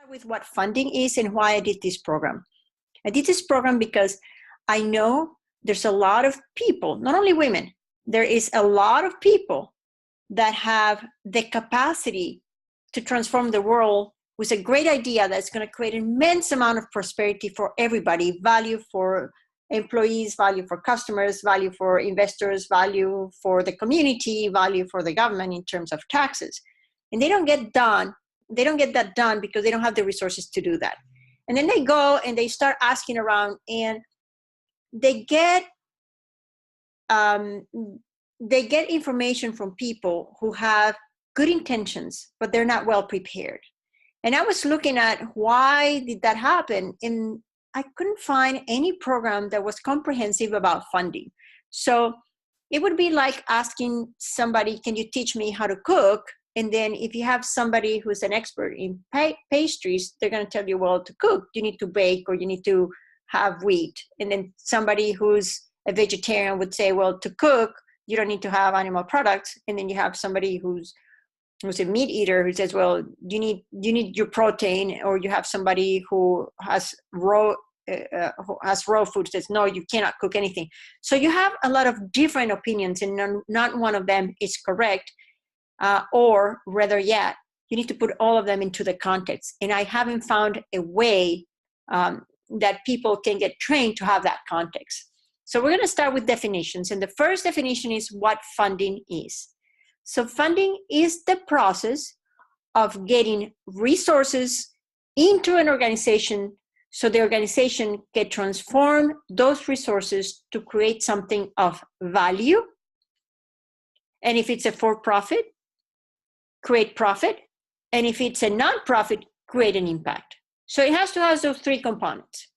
With what funding is and why I did this program. I did this program because I know there's a lot of people, not only women, there is a lot of people that have the capacity to transform the world with a great idea that's going to create an immense amount of prosperity for everybody, value for employees, value for customers, value for investors, value for the community, value for the government in terms of taxes. And they don't get that done because they don't have the resources to do that. And then they go and they start asking around, and they get information from people who have good intentions, but they're not well prepared. And I was looking at why did that happen, and I couldn't find any program that was comprehensive about funding. So it would be like asking somebody, can you teach me how to cook? And then if you have somebody who's an expert in pastries, they're going to tell you, well, to cook, you need to bake or you need to have wheat. And then somebody who's a vegetarian would say, well, to cook, you don't need to have animal products. And then you have somebody who's a meat eater who says, well, you need your protein. Or you have somebody who has raw food, says, no, you cannot cook anything. So you have a lot of different opinions, and not one of them is correct. Or rather yet, you need to put all of them into the context. And I haven't found a way that people can get trained to have that context. So we're going to start with definitions. And the first definition is what funding is. So funding is the process of getting resources into an organization so the organization can transform those resources to create something of value. And if it's a for-profit, create profit. And if it's a nonprofit, create an impact. So it has to have those three components.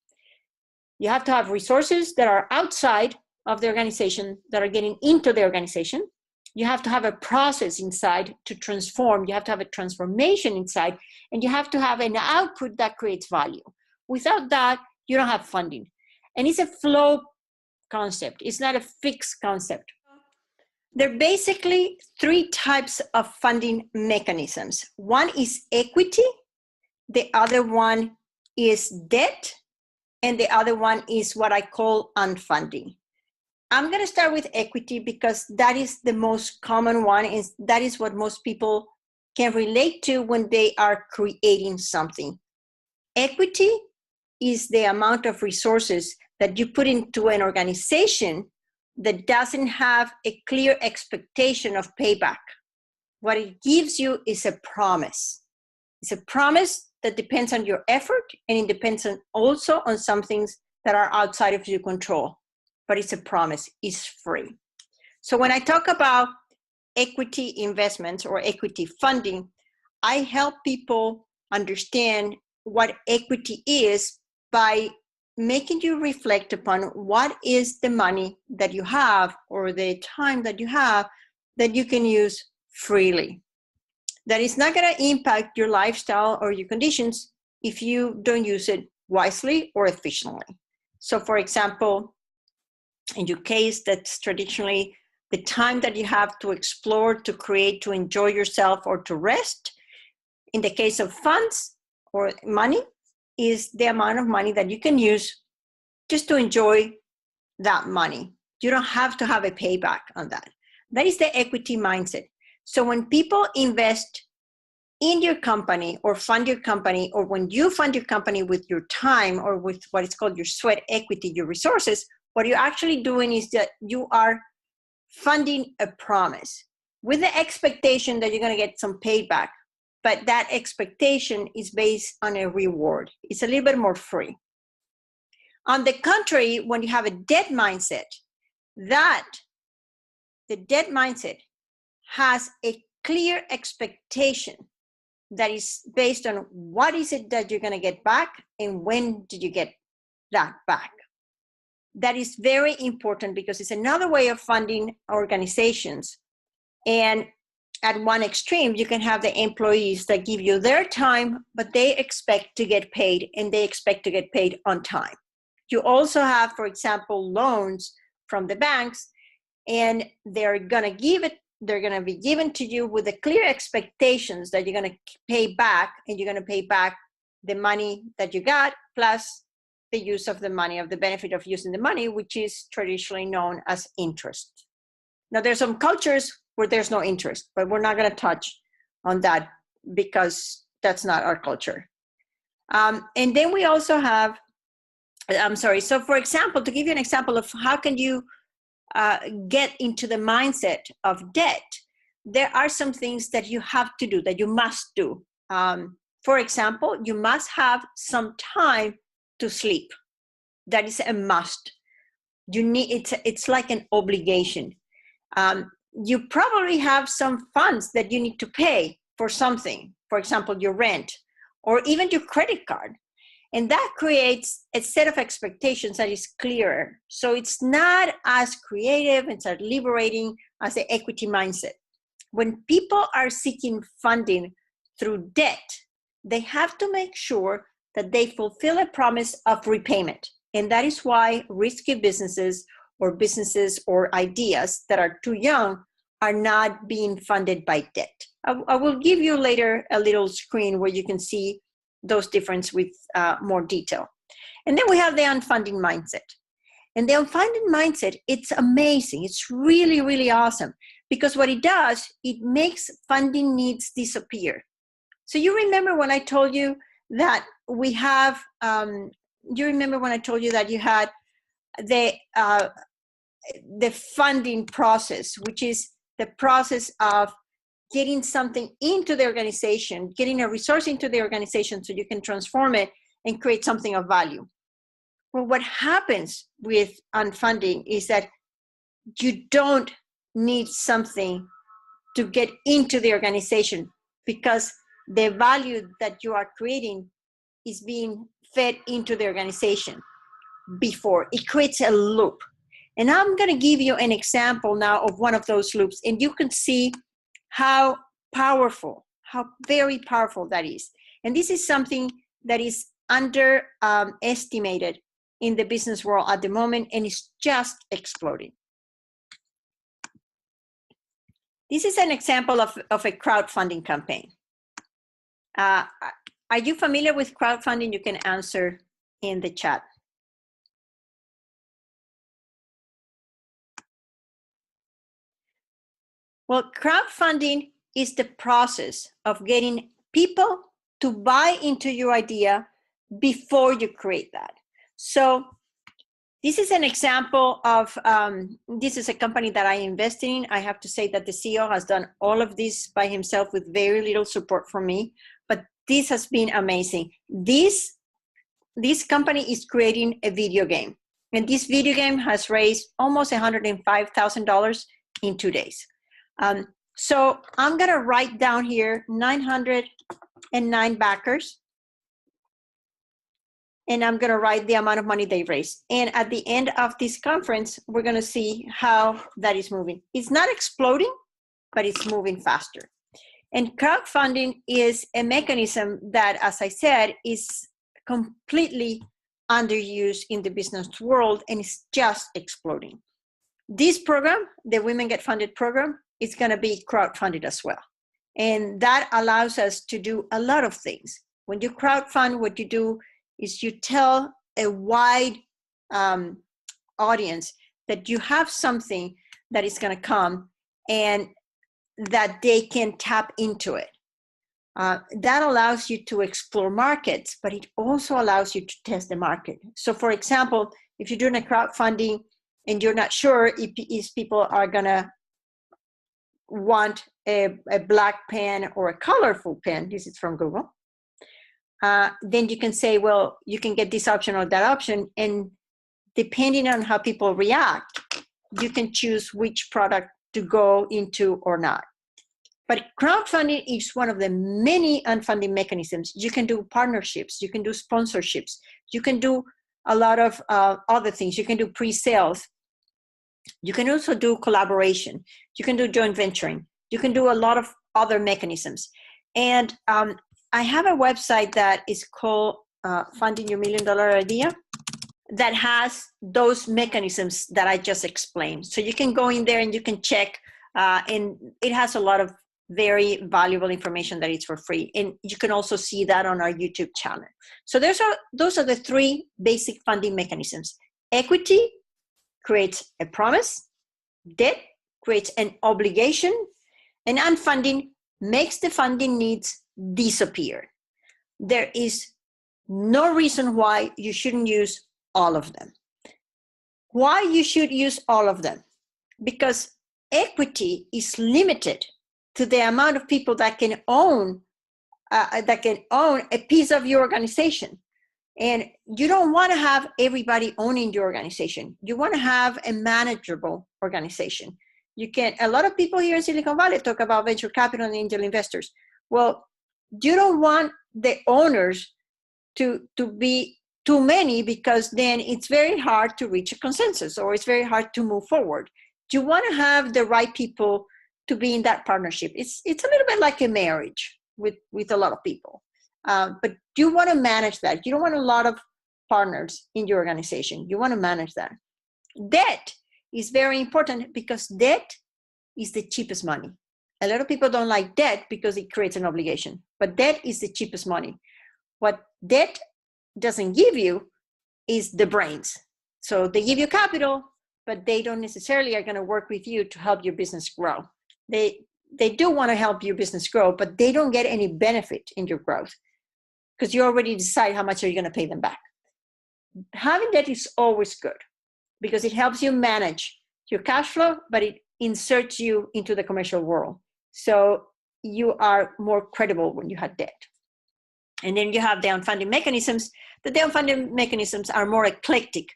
You have to have resources that are outside of the organization that are getting into the organization. You have to have a process inside to transform. You have to have a transformation inside, and you have to have an output that creates value. Without that, you don't have funding. And it's a flow concept. It's not a fixed concept. There are basically three types of funding mechanisms. One is equity, the other one is debt, and the other one is what I call unfunding. I'm going to start with equity because that is the most common one, and that is what most people can relate to when they are creating something. Equity is the amount of resources that you put into an organization that doesn't have a clear expectation of payback. What it gives you is a promise. It's a promise that depends on your effort, and it depends also on some things that are outside of your control. But it's a promise, it's free. So when I talk about equity investments or equity funding, I help people understand what equity is by making you reflect upon what is the money that you have or the time that you have that you can use freely. That is not going to impact your lifestyle or your conditions if you don't use it wisely or efficiently. So for example, in your case, that's traditionally the time that you have to explore, to create, to enjoy yourself, or to rest. In the case of funds or money, is the amount of money that you can use just to enjoy that money. You don't have to have a payback on that. That is the equity mindset. So when people invest in your company or fund your company, or when you fund your company with your time or with what is called your sweat equity, your resources, what you're actually doing is that you are funding a promise with the expectation that you're going to get some payback. But that expectation is based on a reward. It's a little bit more free. On the contrary, when you have a debt mindset, the debt mindset has a clear expectation that is based on what is it that you're going to get back and when did you get that back. That is very important because it's another way of funding organizations. And at one extreme, you can have the employees that give you their time, but they expect to get paid, and they expect to get paid on time. You also have, for example, loans from the banks, and they're going to be given to you with the clear expectations that you're going to pay back, and you're going to pay back the money that you got plus the use of the money, of the benefit of using the money, which is traditionally known as interest. Now, there's some cultures where there's no interest, but we're not going to touch on that because that's not our culture. And then we also have, so for example, to give you an example of how can you get into the mindset of debt, there are some things that you have to do, that you must do. For example, you must have some time to sleep. That is a must. You need, it's like an obligation. You probably have some funds that you need to pay for something, for example, your rent or even your credit card. And that creates a set of expectations that is clearer. So it's not as creative and as liberating as the equity mindset. When people are seeking funding through debt, they have to make sure that they fulfill a promise of repayment. And that is why risky businesses or ideas that are too young are not being funded by debt. I will give you later a little screen where you can see those differences with more detail. And then we have the unfunding mindset. And the unfunding mindset, it's amazing. It's really, really awesome, because what it does, it makes funding needs disappear. So you remember when I told you that we have, you remember when I told you that you had the funding process, which is the process of getting something into the organization, getting a resource into the organization so you can transform it and create something of value. Well, what happens with unfunding is that you don't need something to get into the organization, because the value that you are creating is being fed into the organization before. It creates a loop. And I'm going to give you an example now of one of those loops, and you can see how powerful, how very powerful that is. And this is something that is underestimated in the business world at the moment, and it's just exploding. This is an example of a crowdfunding campaign. Are you familiar with crowdfunding? You can answer in the chat. Well, crowdfunding is the process of getting people to buy into your idea before you create that. So this is an example of, this is a company that I invested in. I have to say that the CEO has done all of this by himself with very little support from me, but this has been amazing. This company is creating a video game, and this video game has raised almost $105,000 in 2 days. So I'm going to write down here 909 backers, and I'm going to write the amount of money they raised. And at the end of this conference, we're going to see how that is moving. It's not exploding, but it's moving faster. And crowdfunding is a mechanism that, as I said, is completely underused in the business world, and it's just exploding. This program, the Women Get Funded program, is going to be crowdfunded as well. And that allows us to do a lot of things. When you crowdfund, what you do is you tell a wide audience that you have something that is going to come and that they can tap into it. That allows you to explore markets, but it also allows you to test the market. So for example, if you're doing a crowdfunding and you're not sure if people are going to want a black pen or a colorful pen, this is from Google, then you can say, well, you can get this option or that option, and depending on how people react, you can choose which product to go into or not. But crowdfunding is one of the many unfunding mechanisms. You can do partnerships, you can do sponsorships, you can do a lot of other things. You can do pre-sales. You can also do collaboration. You can do joint venturing. You can do a lot of other mechanisms. And I have a website that is called Funding Your $1 Million Idea. that has those mechanisms that I just explained. So you can go in there and you can check, and it has a lot of very valuable information that is for free. And you can also see that on our YouTube channel. So those are the three basic funding mechanisms. Equity creates a promise, debt creates an obligation, and unfunding makes the funding needs disappear. There is no reason why you shouldn't use all of them. Why you should use all of them? Because equity is limited to the amount of people that can own a piece of your organization. And you don't want to have everybody owning your organization. You want to have a manageable organization. A lot of people here in Silicon Valley talk about venture capital and angel investors. Well, you don't want the owners to be too many, because then it's very hard to reach a consensus, or it's very hard to move forward. You want to have the right people to be in that partnership. It's a little bit like a marriage with a lot of people. But you want to manage that. You don't want a lot of partners in your organization. You want to manage that. Debt is very important, because debt is the cheapest money. A lot of people don't like debt because it creates an obligation, but debt is the cheapest money. What debt doesn't give you is the brains. So they give you capital, but they don't necessarily are going to work with you to help your business grow. They do want to help your business grow, but they don't get any benefit in your growth, because you already decide how much are you going to pay them back. Having debt is always good, because it helps you manage your cash flow, but it inserts you into the commercial world. So you are more credible when you have debt. And then you have the unfunded mechanisms. The unfunded mechanisms are more eclectic,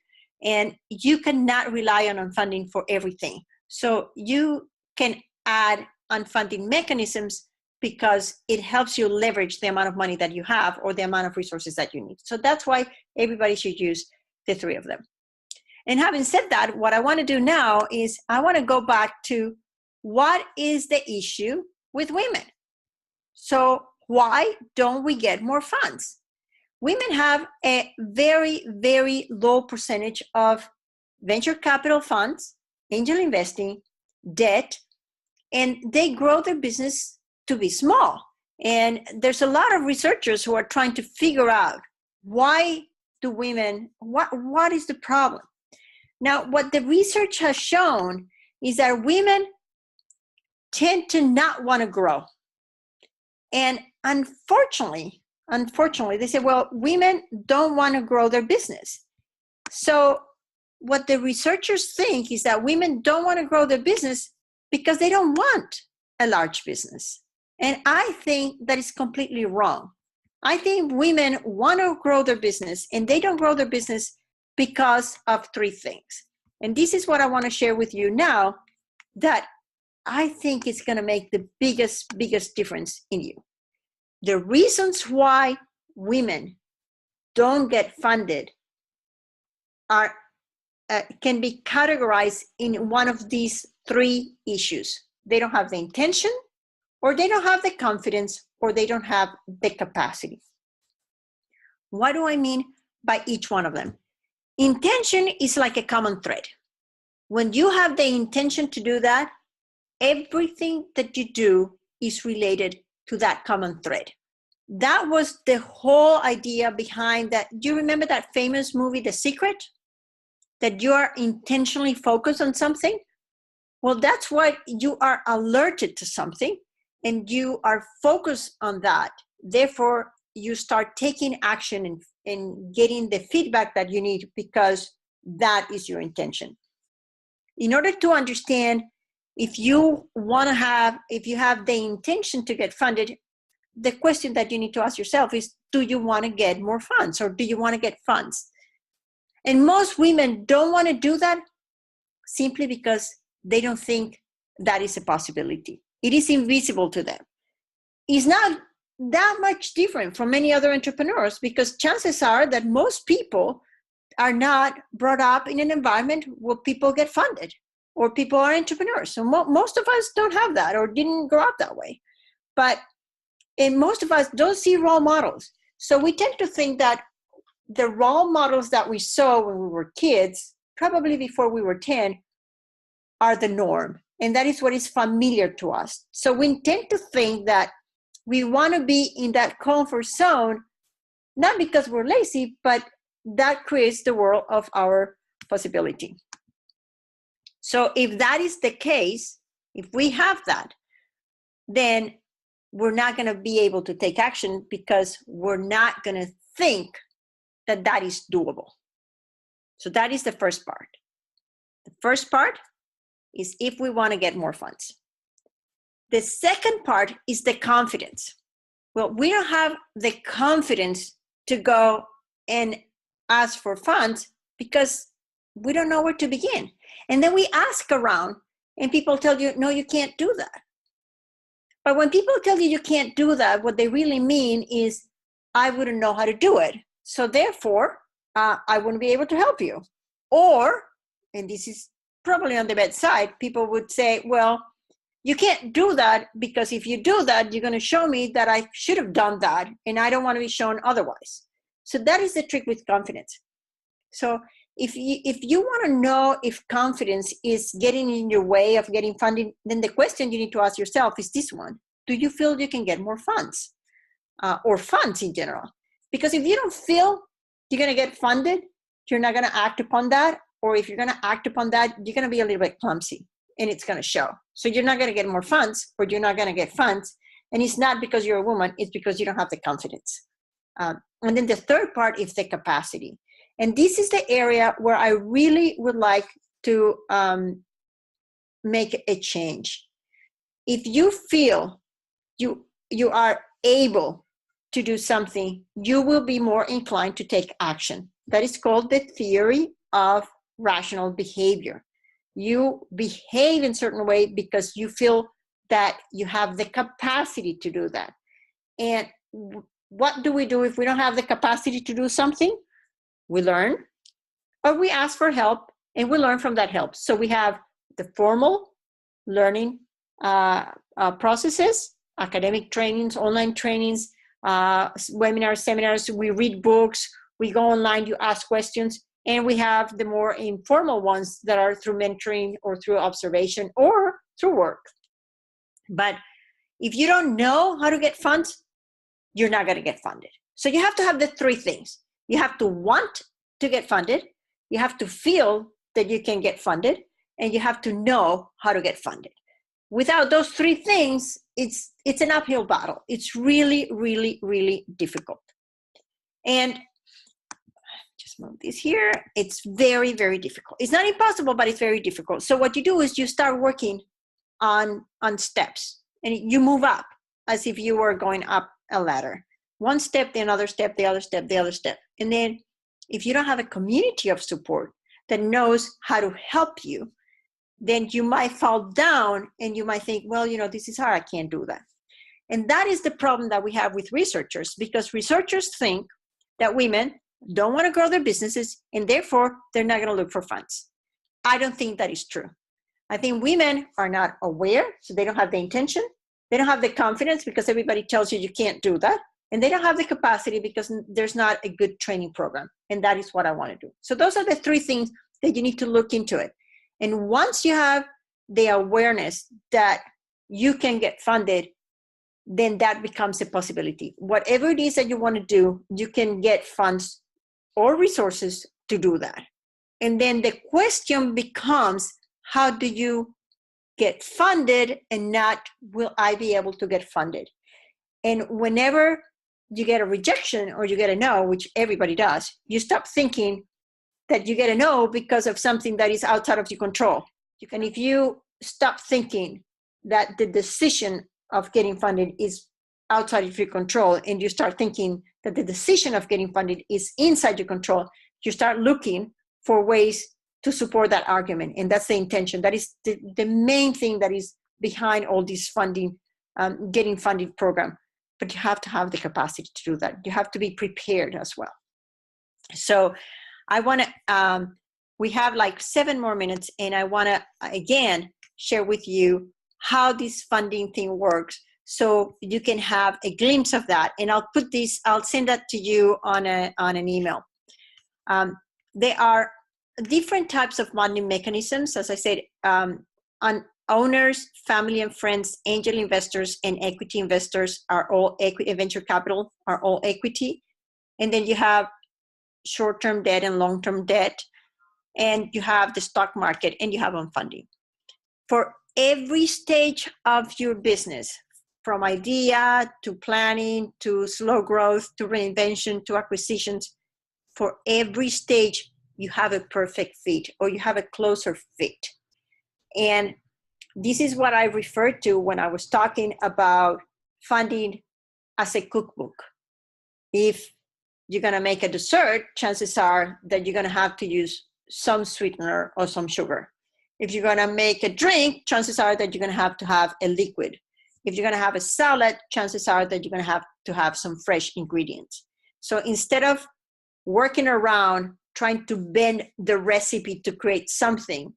and you cannot rely on unfunding for everything. So you can add unfunded mechanisms because it helps you leverage the amount of money that you have, or the amount of resources that you need. So that's why everybody should use the three of them. And having said that, what I want to do now is I want to go back to what is the issue with women. So why don't we get more funds? Women have a very, very low percentage of venture capital funds, angel investing, debt, and they grow their business to be small. And there's a lot of researchers who are trying to figure out why do women, what is the problem? Now, what the research has shown is that women tend to not want to grow. And unfortunately, they say, well, women don't want to grow their business. So what the researchers think is that women don't want to grow their business because they don't want a large business. And I think that is completely wrong. I think women want to grow their business, and they don't grow their business because of three things. And this is what I want to share with you now, that I think it's going to make the biggest difference in you. The reasons why women don't get funded are can be categorized in one of these three issues. They don't have the intention, or they don't have the confidence, or they don't have the capacity. What do I mean by each one of them? Intention is like a common thread. When you have the intention to do that, everything that you do is related to that common thread. That was the whole idea behind that. Do you remember that famous movie, The Secret? That you are intentionally focused on something? Well, that's why you are alerted to something and you are focused on that. Therefore, you start taking action and getting the feedback that you need, because that is your intention. In order to understand if you have the intention to get funded, the question that you need to ask yourself is, do you want to get more funds, or do you want to get funds? And most women don't want to do that simply because they don't think that is a possibility. It is invisible to them. It's not that much different from many other entrepreneurs, because chances are that most people are not brought up in an environment where people get funded or people are entrepreneurs. So most of us don't have that, or didn't grow up that way. And most of us don't see role models. So we tend to think that the role models that we saw when we were kids, probably before we were 10, are the norm. And that is what is familiar to us. So we tend to think that we want to be in that comfort zone, not because we're lazy, but that creates the world of our possibility. So if that is the case, if we have that, then we're not going to be able to take action because we're not going to think that that is doable. So that is the first part. The first part is if we want to get more funds. The second part is the confidence. Well, we don't have the confidence to go and ask for funds because we don't know where to begin. And then we ask around and people tell you, no, you can't do that. But when people tell you you can't do that, what they really mean is, I wouldn't know how to do it. So therefore, I wouldn't be able to help you. Or, and this is probably on the bedside, people would say, well, you can't do that because if you do that, you're going to show me that I should have done that and I don't want to be shown otherwise. So that is the trick with confidence. So if you want to know if confidence is getting in your way of getting funding, then the question you need to ask yourself is this one: do you feel you can get more funds or funds in general? Because if you don't feel you're going to get funded, you're not going to act upon that. Or if you're going to act upon that, you're going to be a little bit clumsy and it's going to show. So you're not going to get more funds, or you're not going to get funds. And it's not because you're a woman, it's because you don't have the confidence. And then the third part is the capacity. And this is the area where I really would like to make a change. If you feel you are able to do something, you will be more inclined to take action. That is called the theory of rational behavior. You behave in a certain way because you feel that you have the capacity to do that. And what do we do if we don't have the capacity to do something? We learn, or we ask for help, and we learn from that help. So we have the formal learning processes, academic trainings, online trainings, webinars, seminars. We read books, we go online, you ask questions, and we have the more informal ones that are through mentoring or through observation or through work. But if you don't know how to get funds, you're not going to get funded. So you have to have the three things. You have to want to get funded, you have to feel that you can get funded, and you have to know how to get funded. Without those three things, it's an uphill battle. It's really, really, really difficult. And just move this here. It's very, very difficult. It's not impossible, but it's very difficult. So what you do is you start working on steps, and you move up as if you were going up a ladder. One step, the other step, the other step, the other step. And then if you don't have a community of support that knows how to help you, then you might fall down and you might think, well, this is hard, I can't do that. And that is the problem that we have with researchers, because researchers think that women don't want to grow their businesses and therefore they're not going to look for funds. I don't think that is true. I think women are not aware, so they don't have the intention. They don't have the confidence because everybody tells you can't do that. And they don't have the capacity because there's not a good training program. And that is what I want to do. So those are the three things that you need to look into it. And once you have the awareness that you can get funded, then that becomes a possibility. Whatever it is that you want to do, you can get funds or resources to do that. And then the question becomes, how do you get funded, and not will I be able to get funded? And whenever you get a rejection or you get a no, which everybody does, you stop thinking that you get a no because of something that is outside of your control. And if you stop thinking that the decision of getting funded is outside of your control, and you start thinking that the decision of getting funded is inside your control, you start looking for ways to support that argument. And that's the intention. That is the main thing that is behind all this funding, getting funded program. But you have to have the capacity to do that. You have to be prepared as well. So I want to, we have like 7 more minutes, and I want to, again, share with you how this funding thing works so you can have a glimpse of that. And I'll put this, I'll send that to you on an email. There are different types of funding mechanisms. As I said, on owners, family and friends, angel investors, and equity investors are all equity. Venture capital are all equity. And then you have short-term debt and long-term debt, and you have the stock market, and you have unfunding. For every stage of your business, from idea to planning to slow growth to reinvention to acquisitions, for every stage you have a perfect fit or you have a closer fit. And this is what I referred to when I was talking about funding as a cookbook. If you're going to make a dessert, chances are that you're going to have to use some sweetener or some sugar. If you're going to make a drink, chances are that you're going to have a liquid. If you're going to have a salad, chances are that you're going to have some fresh ingredients. So instead of working around trying to bend the recipe to create something,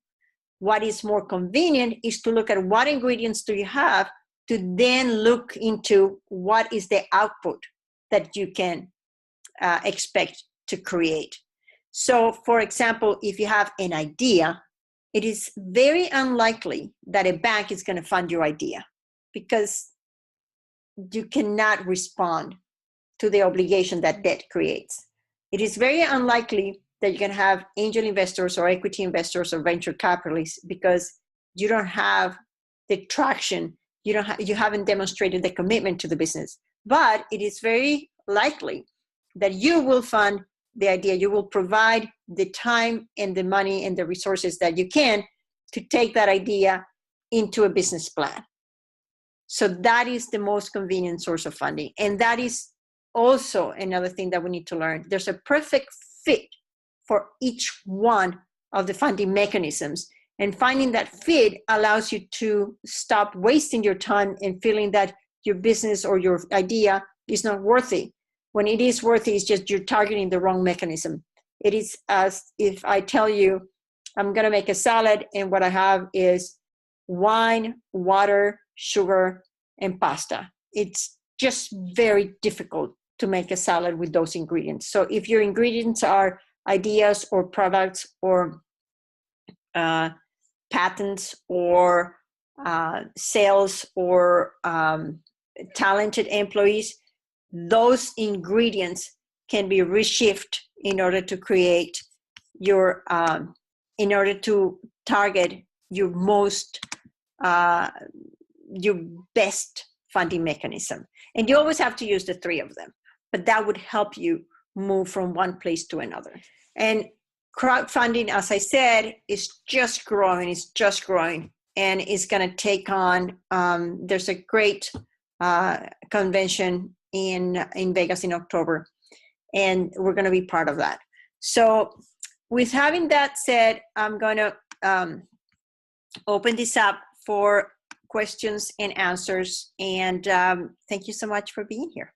what is more convenient is to look at what ingredients do you have, to then look into what is the output that you can expect to create. So for example, if you have an idea, it is very unlikely that a bank is going to fund your idea because you cannot respond to the obligation that debt creates. It is very unlikely that you can have angel investors or equity investors or venture capitalists because you don't have the traction, you haven't demonstrated the commitment to the business. But it is very likely that you will fund the idea, you will provide the time and the money and the resources that you can to take that idea into a business plan. So that is the most convenient source of funding. And that is also another thing that we need to learn. There's a perfect fit for each one of the funding mechanisms. And finding that fit allows you to stop wasting your time and feeling that your business or your idea is not worthy. When it is worthy, it's just you're targeting the wrong mechanism. It is as if I tell you, I'm going to make a salad, and what I have is wine, water, sugar, and pasta. It's just very difficult to make a salad with those ingredients. So if your ingredients are ideas or products or patents or sales or talented employees, those ingredients can be reshifted in order to create your, in order to target your most, your best funding mechanism. And you always have to use the three of them, but that would help you move from one place to another. And crowdfunding, as I said, is just growing, and it's going to take on, there's a great convention in Vegas in October, and we're going to be part of that. So with having that said, I'm going to open this up for questions and answers, and thank you so much for being here.